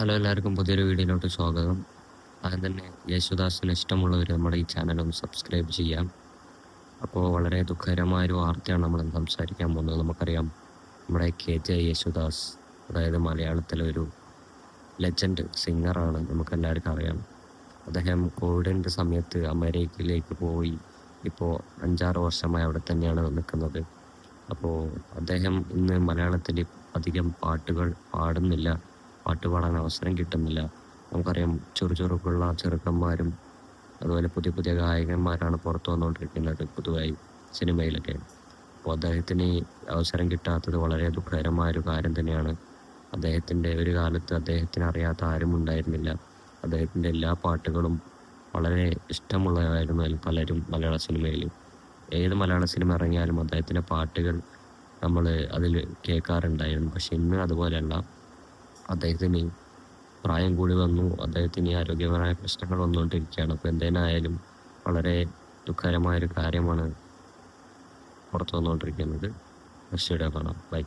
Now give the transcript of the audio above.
Hello, എല്ലാവർക്കും പുതിയൊരു വീഡിയോയിലോട്ട് സ്വാഗതം. ആദ്യം തന്നെ യേശുദാസിന് ഇഷ്ടമുള്ളവർ നമ്മുടെ ഈ ചാനൽ ഒന്ന് സബ്സ്ക്രൈബ് ചെയ്യാം. അപ്പോൾ വളരെ ദുഃഖകരമായൊരു വാർത്തയാണ് നമ്മൾ സംസാരിക്കാൻ പോകുന്നത്. നമുക്കറിയാം, നമ്മുടെ KJ യേശുദാസ്, അതായത് മലയാളത്തിലെ ഒരു ലെജൻഡ് സിംഗറാണ്, നമുക്കെല്ലാവർക്കും അറിയാം. അദ്ദേഹം കോവിഡിൻ്റെ സമയത്ത് അമേരിക്കയിലേക്ക് പോയി ഇപ്പോൾ 5-6 വർഷമായി അവിടെ തന്നെയാണ് നിൽക്കുന്നത്. അപ്പോൾ അദ്ദേഹം ഇന്ന് മലയാളത്തിൽ അധികം പാട്ടുകൾ പാടുന്നില്ല, പാട്ട് പാടാൻ അവസരം കിട്ടുന്നില്ല. നമുക്കറിയാം, ചുറുചുറുക്കുള്ള ചെറുക്കന്മാരും അതുപോലെ പുതിയ പുതിയ ഗായകന്മാരാണ് പുറത്തു വന്നുകൊണ്ടിരിക്കുന്നത് പുതുതായി സിനിമയിലൊക്കെ. അപ്പോൾ അദ്ദേഹത്തിന് ഈ അവസരം കിട്ടാത്തത് വളരെ ദുഃഖകരമായൊരു കാര്യം തന്നെയാണ്. അദ്ദേഹത്തിൻ്റെ ഒരു കാലത്ത് അദ്ദേഹത്തിന് അറിയാത്ത ആരും ഉണ്ടായിരുന്നില്ല. അദ്ദേഹത്തിൻ്റെ എല്ലാ പാട്ടുകളും വളരെ ഇഷ്ടമുള്ളതായിരുന്നു പലരും മലയാള സിനിമയിൽ. ഏത് മലയാള സിനിമ ഇറങ്ങിയാലും അദ്ദേഹത്തിൻ്റെ പാട്ടുകൾ നമ്മൾ അതിൽ കേൾക്കാറുണ്ടായിരുന്നു. പക്ഷെ ഇന്ന് അതുപോലെയല്ല. അദ്ദേഹത്തിന് പ്രായം കൂടി വന്നു, അദ്ദേഹത്തിന് ആരോഗ്യപരമായ പ്രശ്നങ്ങൾ വന്നുകൊണ്ടിരിക്കുകയാണ്. അപ്പോൾ എന്തിനായാലും വളരെ ദുഃഖകരമായൊരു കാര്യമാണ് പുറത്തു വന്നുകൊണ്ടിരിക്കുന്നത്. നെക്സ്റ്റ് വീഡിയോ കാണാം. ബൈ.